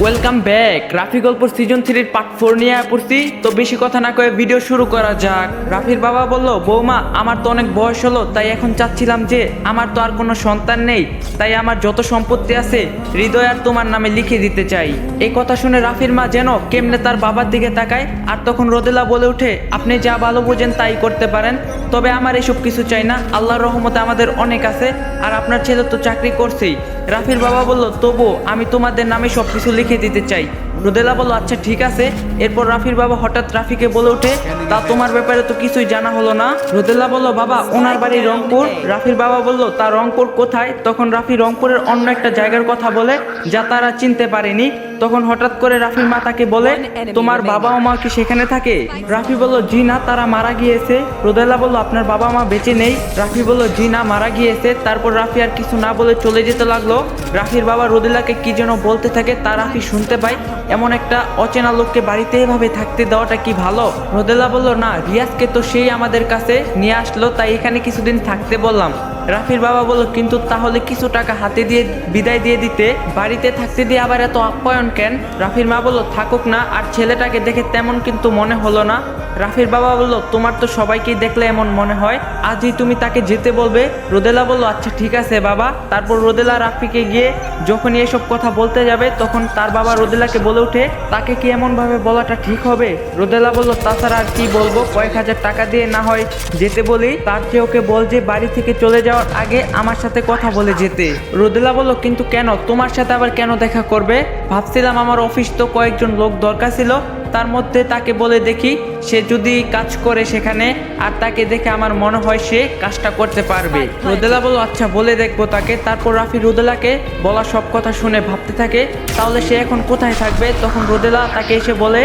Welcome back. Rafi গল্পর season 3 part 4 নিয়ে পড়ছি। তো বেশি কথা না কয়ে ভিডিও শুরু করা যাক। রাফির বাবা বলল, বৌমা আমার তো অনেক বয়স হলো, তাই এখন চাচ্ছিলাম যে আমার তো আর কোনো সন্তান নেই, তাই আমার যত সম্পত্তি আছে হৃদয় আর তোমার নামে লিখে দিতে চাই। এই কথা শুনে রাফির মা যেন কেমনে তার বাবার দিকে তাকায়। আর তখন রোদেলা বলে ওঠে, আপনি যা ভালো বোঝেন তাই করতে পারেন, তবে আমার এসব কিছু চাই না। আল্লাহর রহমতে আমাদের অনেক আছে, আর আপনার ছেলে তো চাকরি করছেই। রাফির বাবা বলল, তবু আমি তোমাদের নামে সব কিছু লিখে দিতে চাই। রোদেলা বলল, আচ্ছা ঠিক আছে। এরপর রাফির বাবা হঠাৎ রাফিকে বলে ওঠে, তা তোমার ব্যাপারে তো কিছুই জানা হলো না। রোদেলা বলল, বাবা ওনার বাড়ি রংপুর। রাফির বাবা বলল, তা রংপুর কোথায়? তখন রাফি রংপুরের অন্য একটা জায়গার কথা বলে, যা তারা চিনতে পারেনি। তখন হঠাৎ করে রাফির মা তাকে বলে, তোমার বাবা ও মা কি সেখানে থাকে? রাফি বলল, জি না, তারা মারা গিয়েছে। রোদেলা বলল, আপনার বাবা মা বেঁচে নেই? রাফি বলল, জি না, মারা গিয়েছে। তারপর রাফি আর কিছু না বলে চলে যেতে লাগলো। রাফির বাবা রোদেলাকে কি যেন বলতে থাকে, তা রাফি শুনতে পায়। এমন একটা অচেনা লোককে বাড়িতে এভাবে থাকতে দেওয়াটা কি ভালো? রোদেলা বলল, না, রিয়াজকে তো সেই আমাদের কাছে নিয়ে আসলো, তাই এখানে কিছুদিন থাকতে বললাম। রাফির বাবা বলল, কিন্তু তাহলে কিছু টাকা হাতে দিয়ে বিদায় দিয়ে দিতে, বাড়িতে থাকতে দিয়ে আবার এত আপ্যায়ন কেন? রাফির মা বলল, থাকুক না, আর ছেলেটাকে দেখে তেমন কিন্তু মনে হলো না। রাফির বাবা বলল, তোমার তো সবাইকেই দেখলে এমন মনে হয়, আজই তুমি তাকে যেতে বলবে। রোদেলা বলল, আচ্ছা ঠিক আছে বাবা। তারপর রোদেলা রাফিকে গিয়ে যখনই এসব কথা বলতে যাবে, তখন তার বাবা রোদেলাকে বলে ওঠে, তাকে কি এমন ভাবে বলাটা ঠিক হবে? রোদেলা বলল, তাছাড়া আর কি বলবো, কয়েক হাজার টাকা দিয়ে না হয় যেতে বলি, তার চেয়ে ওকে বল যে বাড়ি থেকে চলে যাওয়ার আগে আমার সাথে কথা বলে যেতে। রোদেলা বলল, কিন্তু কেন? তোমার সাথে আবার কেন দেখা করবে? ভাবছিলাম আমার অফিস তো কয়েকজন লোক দরকার ছিল, তার মধ্যে তাকে বলে দেখি, সে যদি কাজ করে সেখানে, আর তাকে দেখে আমার মনে হয় সে কাজটা করতে পারবে। রোদেলা বলল, আচ্ছা বলে দেখবো তাকে। তারপর রাফি রোদেলাকে বলা সব কথা শুনে ভাবতে থাকে, তাহলে সে এখন কোথায় থাকবে? তখন রোদেলা তাকে এসে বলে,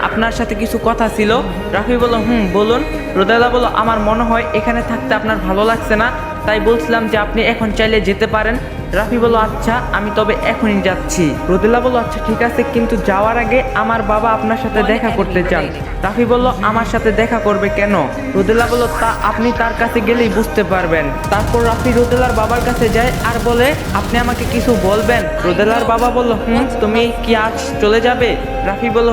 আপনার সাথে কিছু কথা ছিল। রাফি বলল, বলুন। রোদেলা বলল, আমার মনে হয় এখানে থাকতে আপনার ভালো লাগছে না, তাই বলছিলাম যে আপনি এখন চাইলে যেতে পারেন। রাফি বলল, আচ্ছা আমি তবে এখনই যাচ্ছি। রোদেলা বলল, আচ্ছা ঠিক আছে, কিন্তু যাওয়ার আগে আমার বাবা আপনার সাথে দেখা করতে চান। রাফি বলল, আমার সাথে দেখা করবে কেন? রোদেলা বলল, তা আপনি তার কাছে গেলেই বুঝতে পারবেন। তারপর রাফি রোদেলার বাবার কাছে যায় আর বলে, আপনি আমাকে কিছু বলবেন? রোদেলার বাবা বলল, তুমি কি আজ চলে যাবে? রাফি বলল,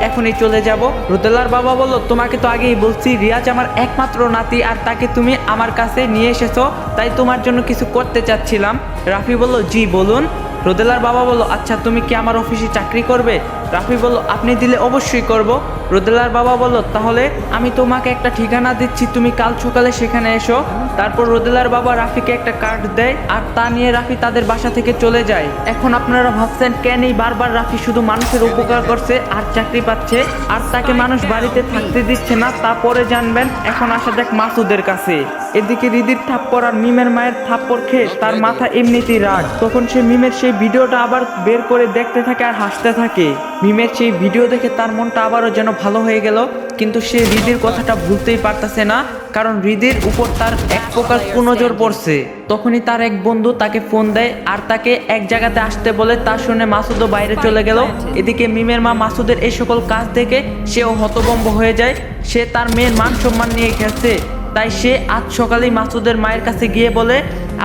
এখনই চলে যাব। রোদেলার বাবা বলল, তোমাকে তো আগেই বলছি রিয়াজ আমার একমাত্র নাতি, আর তাকে তুমি আমার কাছে নিয়ে এসেছো, তাই তোমার জন্য কিছু করতে চাচ্ছিলাম। রাফি বলল, জি বলুন। রোদেলার বাবা বলল, আচ্ছা তুমি কি আমার অফিসে চাকরি করবে? রাফি বলল, আপনি দিলে অবশ্যই করব। রোদেলার বাবা বলল, তাহলে আমি তোমাকে একটা ঠিকানা দিচ্ছি, তুমি কাল সকালে সেখানে এসো। তারপর রোদেলার বাবা রাফিকে একটা কার্ড দেয়, আর তা নিয়ে রাফি তাদের বাসা থেকে চলে যায়। এখন আপনারা ভাবছেন কেন এই বারবার রাফি শুধু মানুষের উপকার করছে আর চাকরি পাচ্ছে, আর তাকে মানুষ বাড়িতে থাকতে দিচ্ছে না, তা পরে জানবেন। এখন আসা যাক মাসুদের কাছে। এদিকে রিদির থাপ্পড় আর মিমের মায়ের থাপ্পড় খেয়ে তার মাথা এমনিতেই রাগ। তখন সে মিমের সেই ভিডিওটা আবার বের করে দেখতে থাকে আর হাসতে থাকে। মিমের সেই ভিডিও দেখে তার মনটা আবারও যেন ভালো হয়ে গেল, কিন্তু সে রিদির কথাটা ভুলতেই পারতেছে না, কারণ রিদির উপর তার এক প্রকার কুনজর পড়ছে। তখনই তার এক বন্ধু তাকে ফোন দেয় আর তাকে এক জায়গাতে আসতে বলে, তা শুনে মাসুদও বাইরে চলে গেল। এদিকে মিমের মা মাসুদের এই সকল কাজ দেখে সেও হতভম্ব হয়ে যায়। সে তার মেয়ের মান সম্মান নিয়ে গেছে, তাই সে আজ সকালেই মাসুদের মায়ের কাছে গিয়ে বলে,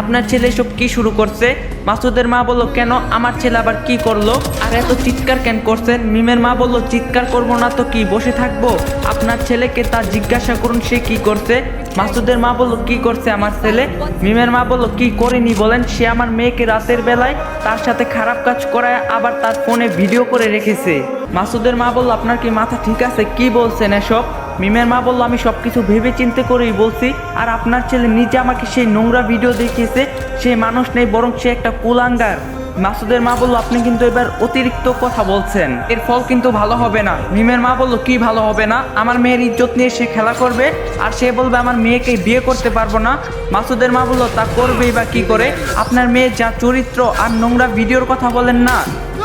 আপনার ছেলে সব কি শুরু করছে? মাসুদের মা বলল, কেন, আমার ছেলে আবার কি করলো? আর এত চিৎকার কেন করছেন? মিমের মা বলল, চিৎকার করবো না তো কি, বসে থাকবো? আপনার ছেলেকে তা জিজ্ঞাসা করুন সে কি করছে। মাসুদের মা বলল, কি করছে আমার ছেলে? মিমের মা বলল, কি করেনি বলেন? সে আমার মেয়েকে রাতের বেলায় তার সাথে খারাপ কাজ করায় আবার তার ফোনে ভিডিও করে রেখেছে। মাসুদের মা বলল, আপনার কি মাথা ঠিক আছে? কি বলছেন এসব? মিমের মা বলল, আমি সবকিছু ভেবে চিন্তে করেই বলছি, আর আপনার ছেলে নিজে আমাকে সেই নোংরা ভিডিও দেখিয়েছে, সে মানুষ নেই, বরং সে একটা কুলাঙ্গার। মাসুদের মা বলল, আপনি কিন্তু এবার অতিরিক্ত কথা বলছেন, এর ফল কিন্তু ভালো হবে না। মিমের মা বলল, কি ভালো হবে না? আমার মেয়ের ইজ্জত নিয়ে সে খেলা করবে, আর সে বলবে আমার মেয়েকে বিয়ে করতে পারবো না। মাসুদের মা বলল, তা করবেই বা কি করে? আপনার মেয়ের যা চরিত্র, আর নোংরা ভিডিওর কথা বলেন না,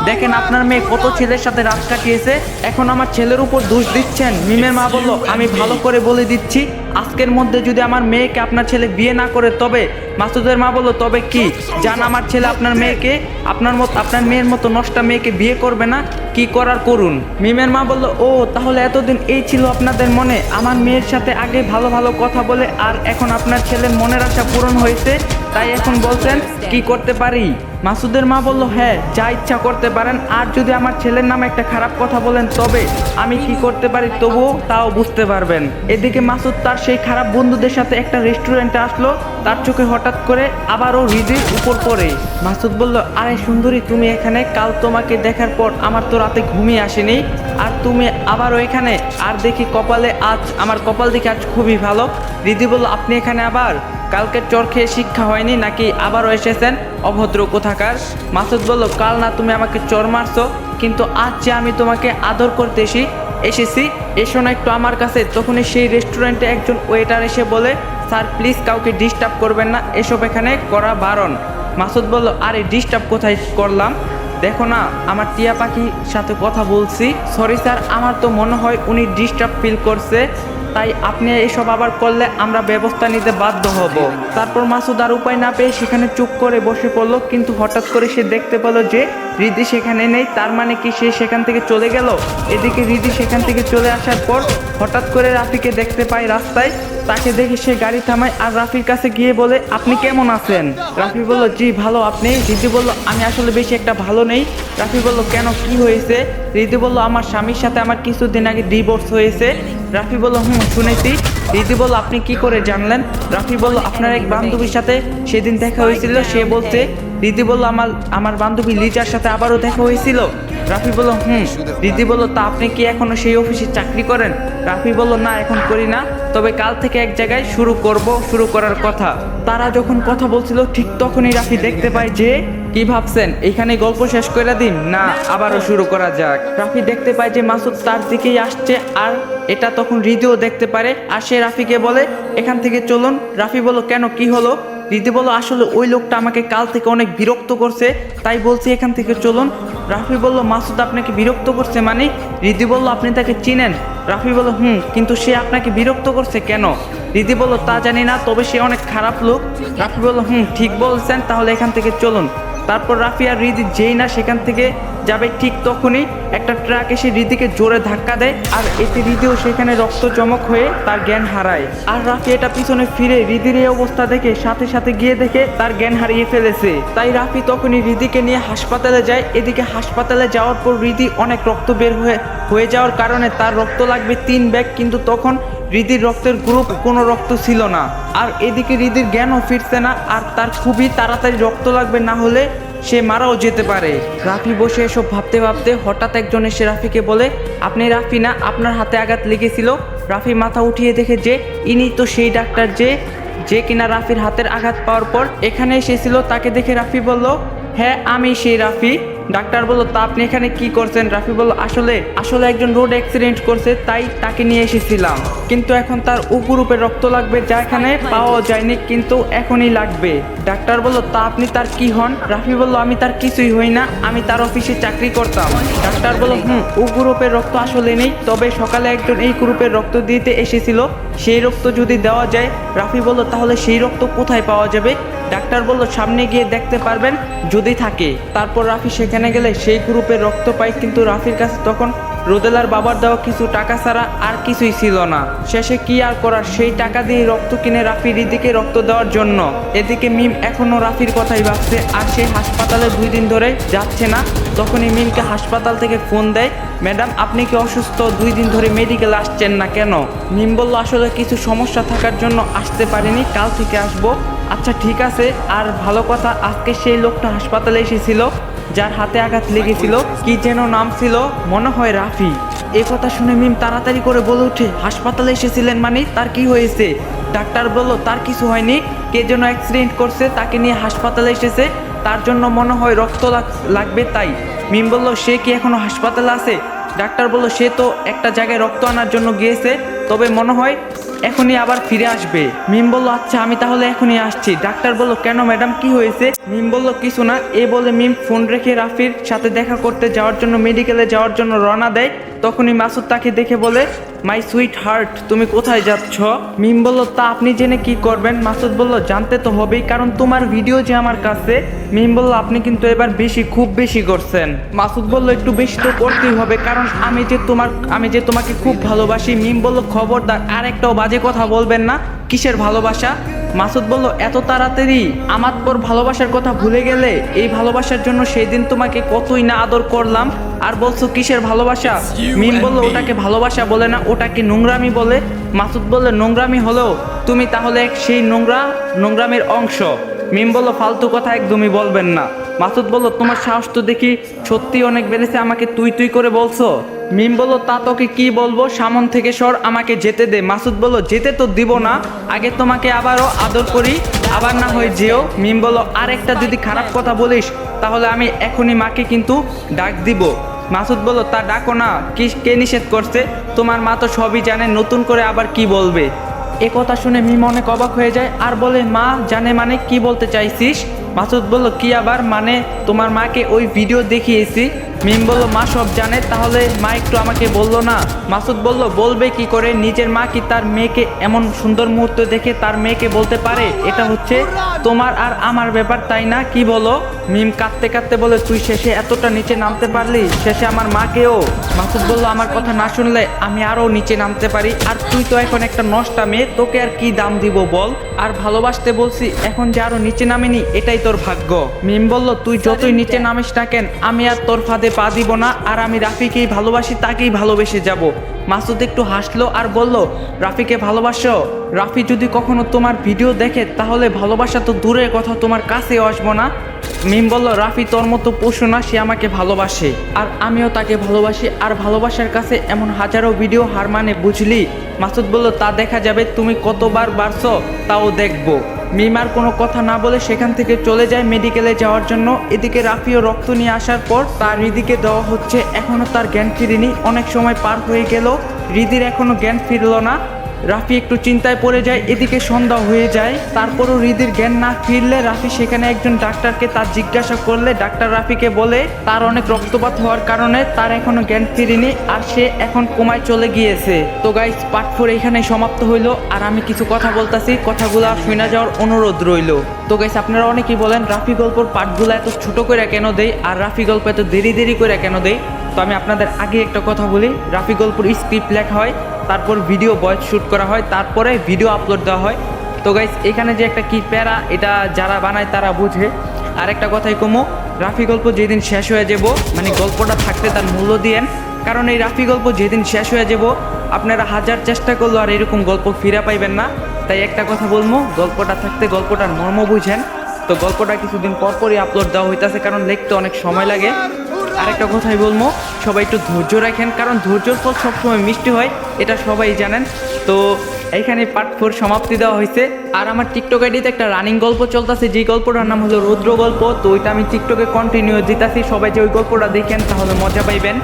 দেখেন আপনার মেয়ে কত ছেলের সাথে রাত কাটিয়েছে, এখন আমার ছেলের উপর দোষ দিচ্ছেন। মিমের মা বলল, আমি ভালো করে বলে দিচ্ছি, আজকের মধ্যে যদি আমার মেয়েকে আপনার ছেলে বিয়ে না করে তবে। মাসুদের মা বলল, তবে কি? জান আমার ছেলে আপনার মেয়েকে, আপনার মেয়ের মতো নষ্টা মেয়েকে বিয়ে করবে না, কি করার করুন। মিমের মা বলল, ও তাহলে এতদিন এই ছিল আপনাদের মনে, আমার মেয়ের সাথে আগে ভালো ভালো কথা বলে, আর এখন আপনার ছেলের মনের আশা পূরণ হয়েছে, তাই এখন বলছেন কি করতে পারি? মাসুদের মা বলল, হ্যাঁ যা ইচ্ছা করতে পারেন, আর যদি আমার ছেলের নামে একটা খারাপ কথা বলেন তবে আমি কি করতে পারি তবুও তাও বুঝতে পারবেন। এদিকে মাসুদ তার সেই খারাপ বন্ধুদের সাথে একটা রেস্টুরেন্টে আসলো। তার চোখে হঠাৎ করে আবারও হৃদির উপর পড়ে। মাসুদ বলল, আরে সুন্দরী তুমি এখানে, কাল তোমাকে দেখার পর আমার তো রাতে ঘুমই আসেনি, আর তুমি আবারও এখানে, আর দেখি কপালে আজ, আমার কপাল দেখে আজ খুবই ভালো। হৃদি বলল, আপনি এখানে আবার? কালকের চর খেয়ে শিক্ষা হয়নি নাকি আবারও এসেছেন, অভদ্র কোথাকার? মাসুদ বলল, কাল না তুমি আমাকে চর মারছো, কিন্তু আজ যে আমি তোমাকে আদর করতে এসেছি, এসো না একটু আমার কাছে। তখনই সেই রেস্টুরেন্টে একজন ওয়েটার এসে বলে, স্যার প্লিজ কাউকে ডিস্টার্ব করবেন না, এসব এখানে করা বারণ। মাসুদ বলল, আরে ডিস্টার্ব কোথায় করলাম, দেখো না আমার টিয়া পাখির সাথে কথা বলছি। সরি স্যার, আমার তো মনে হয় উনি ডিস্টার্ব ফিল করছে, তাই আপনি এসব আবার করলে আমরা ব্যবস্থা নিতে বাধ্য হব। তারপর মাসুদ আর উপায় না পেয়ে সেখানে চুপ করে বসে পড়লো। কিন্তু হঠাৎ করে সে দেখতে পেল যে হৃদি সেখানে নেই। তার মানে কি সে সেখান থেকে চলে গেল? এদিকে হৃদি সেখান থেকে চলে আসার পর হঠাৎ করে রাফিকে দেখতে পায় রাস্তায়। তাকে দেখে সে গাড়ি থামায় আর রাফির কাছে গিয়ে বলে, আপনি কেমন আছেন? রাফি বলল, জি ভালো, আপনি? হৃদি বলল, আমি আসলে বেশি একটা ভালো নেই। রাফি বলল, কেন, কি হয়েছে? হৃদি বলল, আমার স্বামীর সাথে আমার কিছুদিন আগে ডিভোর্স হয়েছে। রাফি বলল, শুনেছি। হৃদি বলল, আপনি কি করে জানলেন? রাফি বলল, আপনার এক বান্ধবীর সাথে সেদিন দেখা হয়েছিল, সে বলছে। হৃদি বলল, আমার বান্ধবী লিজার সাথে আবারও দেখা হয়েছিল। রাফি বলল, হৃদি বলল, তা আপনি কি এখনো সেই অফিসে চাকরি করেন? রাফি বলল, না এখন করি না, তবে কাল থেকে এক জায়গায় শুরু করার কথা। তারা যখন কথা বলছিল ঠিক তখনই রাফি দেখতে পায় যে, কি ভাবছেন এখানে গল্প শেষ করে দিন, না আবারও শুরু করা যাক? রাফি দেখতে পায় যে মাসুদ তার দিকেই আসছে, আর এটা তখন হৃদিও দেখতে পারে, আর সে রাফিকে বলে, এখান থেকে চলুন। রাফি বলল, কেন, কি হলো? হৃদি বলল, আসলে ওই লোকটা আমাকে কাল থেকে অনেক বিরক্ত করছে, তাই বলছি এখান থেকে চলুন। রাফি বলল, মাসুদ আপনাকে বিরক্ত করছে মানে? হৃদি বলল, আপনি তাকে চিনেন? রাফি বলল, কিন্তু সে আপনাকে বিরক্ত করছে কেন? হৃদি বলল, তা জানি না, তবে সে অনেক খারাপ লোক। রাফি বলল, ঠিক বলছেন, তাহলে এখান থেকে চলুন। তারপর রাফি আর হৃদি যেই না সেখান থেকে যাবে, ঠিক তখনই একটা ট্রাক এসে হৃদিকে জোরে ধাক্কা দেয়, আর এতে হৃদিও সেখানে রক্ত চমক হয়ে তার জ্ঞান হারায়। আর রাফি এটা পিছনে ফিরে হৃদির এই অবস্থা দেখে সাথে সাথে গিয়ে দেখে তার জ্ঞান হারিয়ে ফেলেছে। তাই রাফি তখনই হৃদিকে নিয়ে হাসপাতালে যায়। এদিকে হাসপাতালে যাওয়ার পর হৃদি অনেক রক্ত বের হয়ে যাওয়ার কারণে তার রক্ত লাগবে 3 ব্যাগ, কিন্তু তখন হৃদির রক্তের গ্রুপ কোনো রক্ত ছিল না। আর এদিকে হৃদির জ্ঞানও ফিরছে না, আর তার খুবই তাড়াতাড়ি রক্ত লাগবে, না হলে সে মারাও যেতে পারে। রাফি বসে এসব ভাবতে ভাবতে হঠাৎ একজন এসে রাফিকে বলে, আপনি রাফি না, আপনার হাতে আঘাত লেগেছিল? রাফি মাথা উঠিয়ে দেখে যে ইনি তো সেই ডাক্তার যে কিনা রাফির হাতের আঘাত পাওয়ার পর এখানে এসেছিল। তাকে দেখে রাফি বলল, হ্যাঁ আমি সেই রাফি। ডাক্তার বলল, তা আপনি এখানে কি করছেন? রাফি বলল, আসলে একজন রোড অ্যাক্সিডেন্ট করছে, তাই তাকে নিয়ে এসেছিলাম, কিন্তু এখন তার উপরূপের রক্ত লাগবে, যা এখানে পাওয়া যায়নি, কিন্তু এখনই লাগবে। ডাক্তার বলল, তা আপনি তার কি হন? রাফি বলল, আমি তার কিছুই হই না, আমি তার অফিসে চাকরি করতাম। ডাক্তার বলল, ও গ্রুপের রক্ত আসলে নেই, তবে সকালে একজন এই গ্রুপের রক্ত দিতে এসেছিল, সেই রক্ত যদি দেওয়া যায়। রাফি বলল, তাহলে সেই রক্ত কোথায় পাওয়া যাবে? ডাক্তার বলল, সামনে গিয়ে দেখতে পারবেন যদি থাকে। তারপর রাফি সেখানে গেলে সেই গ্রুপের রক্ত পায়, কিন্তু রাফির কাছে তখন রোদেলার বাবার দেওয়া কিছু টাকা ছাড়া আর কিছুই ছিল না। শেষে কি আর করার, সেই টাকা দিয়ে রক্ত কিনে রাফি হৃদিকে রক্ত দেওয়ার জন্য। এদিকে মিম এখনো রাফির কথাই ভাবছে, আর সে হাসপাতালে 2 দিন ধরে যাচ্ছে না। তখনই মিমকে হাসপাতাল থেকে ফোন দেয়, ম্যাডাম আপনি কি অসুস্থ, 2 দিন ধরে মেডিকেল আসছেন না কেন? মিম বলল, আসলে কিছু সমস্যা থাকার জন্য আসতে পারিনি, কাল থেকে আসবো। আচ্ছা ঠিক আছে, আর ভালো কথা, আজকে সেই লোকটা হাসপাতালে এসেছিল যার হাতে আঘাত লেগেছিল, কি যেন নাম ছিল, মনে হয় রাফি। এ কথা শুনে মিম তাড়াতাড়ি করে বলে উঠে, হাসপাতালে এসেছিলেন মানে, তার কি হয়েছে? ডাক্তার বলল, তার কিছু হয়নি, কে যেন অ্যাক্সিডেন্ট করছে, তাকে নিয়ে হাসপাতালে এসেছে, তার জন্য মনে হয় রক্ত লাগবে তাই। মিম বলল, সে কি এখনো হাসপাতালে আছে? ডাক্তার বলল, সে তো একটা জায়গায় রক্ত আনার জন্য গিয়েছে, তবে মনে হয় এখনই আবার ফিরে আসবে। মিম বলল, আচ্ছা আমি তাহলে এখনই আসছি। ডাক্তার বলল, কেন ম্যাডাম, কি হয়েছে? মিম বলল, কিছু না। এ বলে মিম ফোন রেখে রাফির সাথে দেখা করতে যাওয়ার জন্য মেডিকেলে যাওয়ার জন্য রওনা দেয়। তখনই মাসুদ তাকে দেখে বলে, মাই সুইট হার্ট, তুমি কোথায় যাচ্ছ? মিম বলল, তা আপনি জেনে কি করবেন? মাসুদ বলল, জানতে তো হবেই, কারণ তোমার ভিডিও যে আমার কাছে। মিম বলল, আপনি কিন্তু এবার খুব বেশি করছেন। মাসুদ বলল, একটু বেশি তো করতেই হবে, কারণ আমি যে তোমাকে খুব ভালোবাসি। মিম বলল, খবরদার আর একটাও বাজে কথা বলবেন না। কিসের ভালোবাসা? মাসুদ বলল এত তাড়াতাড়ি আমার পর ভালোবাসার কথা ভুলে গেলে? এই ভালোবাসার জন্য সেই দিন তোমাকে কতই না আদর করলাম, আর বলছো কিসের ভালোবাসা? মিম বলল ওটাকে ভালোবাসা বলে না, ওটাকে নোংরামি বলে। মাসুদ বলল নোংরামি হলেও তুমি তাহলে সেই নোংরামির অংশ। মিম বলল ফালতু কথা একদমই বলবেন না। মাসুদ বলল তোমার সাহস তো দেখি সত্যি অনেক বেড়েছে, আমাকে তুই তুই করে বলছো। মিম বলল তা তোকে কি বলবো, সামন থেকে সর, আমাকে যেতে দে। মাসুদ বলল যেতে তো দিব না, আগে তোমাকে আবারও আদর করি, আবার না হয় যেও। মিম বলল আর একটা যদি খারাপ কথা বলিস তাহলে আমি এখনই মাকে কিন্তু ডাক দিব। মাসুদ বলল তা ডাকো না, কে নিষেধ করছে? তোমার মা তো সবই জানে, নতুন করে আবার কি বলবে? এ কথা শুনে মিম অনেক অবাক হয়ে যায় আর বলে মা জানে মানে কি বলতে চাইছিস? মাসুদ বলল কি আবার মানে, তোমার মাকে ওই ভিডিও দেখিয়েছি। মিম বলল মা সব জানে, তাহলে মা একটু আমাকে বললো না? মাসুদ বলল বলবে কি করে, নিজের মা কি তার মেয়েকে এমন সুন্দর মুহূর্ত দেখে তার মেয়েকে বলতে পারে? এটা হচ্ছে তোমার আর আমার ব্যাপার, তাই না? কি বলো? মিম কাঁদতে কাঁদতে বলে তুই শেষে এতটা নিচে নামতে পারলি, শেষে আমার মাকেও। মাসুদ বলল আমার কথা না শুনলে আমি আরও নিচে নামতে পারি, আর তুই তো এখন একটা নষ্টা মেয়ে, তোকে আর কি দাম দিব বল? আর ভালোবাসতে বলছি, এখন যে আরো নিচে নামেনি এটাই তোর ভাগ্য। মিম বলল তুই যতই নিচে নামিস না কেন, আমি আর তোর ফাঁদে পা দিব না, আর আমি রাফিকেই ভালোবাসি, তাকেই ভালোবেসে যাব। মাসুদ একটু হাসলো আর বলল রাফিকে ভালোবাসো? রাফি যদি কখনো তোমার ভিডিও দেখে তাহলে ভালোবাসা তো দূরের কথা, তোমার কাছেও আসবো না। মিম বলল রাফি তোর মতো পশু না, সে আমাকে ভালোবাসে আর আমিও তাকে ভালোবাসি, আর ভালোবাসার কাছে এমন হাজারো ভিডিও হার মানে, বুঝলি? মাসুদ বলল তা দেখা যাবে, তুমি কতবার বাড়ছো তাও দেখবো। মিম আর কোনো কথা না বলে সেখান থেকে চলে যায় মেডিকেলে যাওয়ার জন্য। এদিকে রাফিও রক্ত নিয়ে আসার পর তার হৃদিকে দেওয়া হচ্ছে, এখনও তার জ্ঞান ফিরেনি। অনেক সময় পার হয়ে গেল, হৃদির এখনও জ্ঞান ফিরল না। রাফি একটু চিন্তায় পড়ে যায়, এদিকে সন্ধ্যা হয়ে যায়, তারপরও হৃদির জ্ঞান না ফিরলে রাফি সেখানে একজন ডাক্তারকে তার জিজ্ঞাসা করলে ডাক্তার রাফিকে বলে তার অনেক রক্তপাত হওয়ার কারণে তার এখনো জ্ঞান ফিরেনি, আর সে এখন কোমায় চলে গিয়েছে। তো গাইস পার্ট 4 এখানেই সমাপ্ত হইলো, আর আমি কিছু কথা বলতাছি, কথাগুলো শুনে যাওয়ার অনুরোধ রইল। তো গাইস আপনারা অনেকেই বলেন রাফি গল্পর পার্টগুলো এত ছোট করে কেন দেই, আর রাফি গল্প এত দেরি করে কেন দেই। তো আমি আপনাদের আগে একটা কথা বলি, রাফি গল্পর স্ক্রিপ্ট লেখা হয়, তারপর ভিডিও ভয়েস শ্যুট করা হয়, তারপরে ভিডিও আপলোড দেওয়া হয়। তো গাইস এখানে যে একটা কি প্যারা, এটা যারা বানায় তারা বুঝে। আর একটা কথাই কমো, রাফি গল্প যেদিন শেষ হয়ে যাব, মানে গল্পটা থাকতে তার মূল্য দিয়েন, কারণ এই রাফি গল্প যেদিন শেষ হয়ে যাব আপনারা হাজার চেষ্টা করলেও আর এরকম গল্প ফিরে পাইবেন না। তাই একটা কথা বলবো, গল্পটা থাকতে গল্পটার মর্ম বুঝেন। তো গল্পটা কিছুদিন পরপরই আপলোড দেওয়া হইতেছে, কারণ লিখতে অনেক সময় লাগে। আরেকটা কথাই বলবো, সবাই একটু ধৈর্য রাখেন, কারণ ধৈর্যর ফল সবসময় মিষ্টি হয়, এটা সবাই জানেন। তো এইখানে পার্ট 4 সমাপ্তি দেওয়া হয়েছে। আর আমার টিকটক আইডিতে একটা রানিং গল্প চলতেছে, যে গল্পটার নাম হলো রুদ্র গল্প। তো ওইটা আমি টিকটকে কন্টিনিউ দিতেছি, সবাই যে ওই গল্পটা দেখেন তাহলে মজা পাইবেন।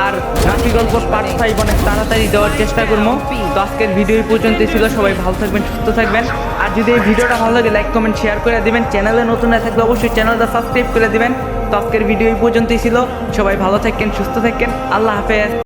আর রাফি গল্প পার্ট 5 অনেক তাড়াতাড়ি দেওয়ার চেষ্টা করবো। তো আজকের ভিডিও এই পর্যন্তই ছিল, সবাই ভালো থাকবেন, সুস্থ থাকবেন। আর যদি এই ভিডিওটা ভালো লাগে লাইক কমেন্ট শেয়ার করে দিবেন, চ্যানেলে নতুন না থাকলে অবশ্যই চ্যানেলটা সাবস্ক্রাইব করে দিবেন। তো আজকের ভিডিও এই পর্যন্তই ছিল, সবাই ভালো থাকেন, সুস্থ থাকেন, আল্লাহ হাফেজ।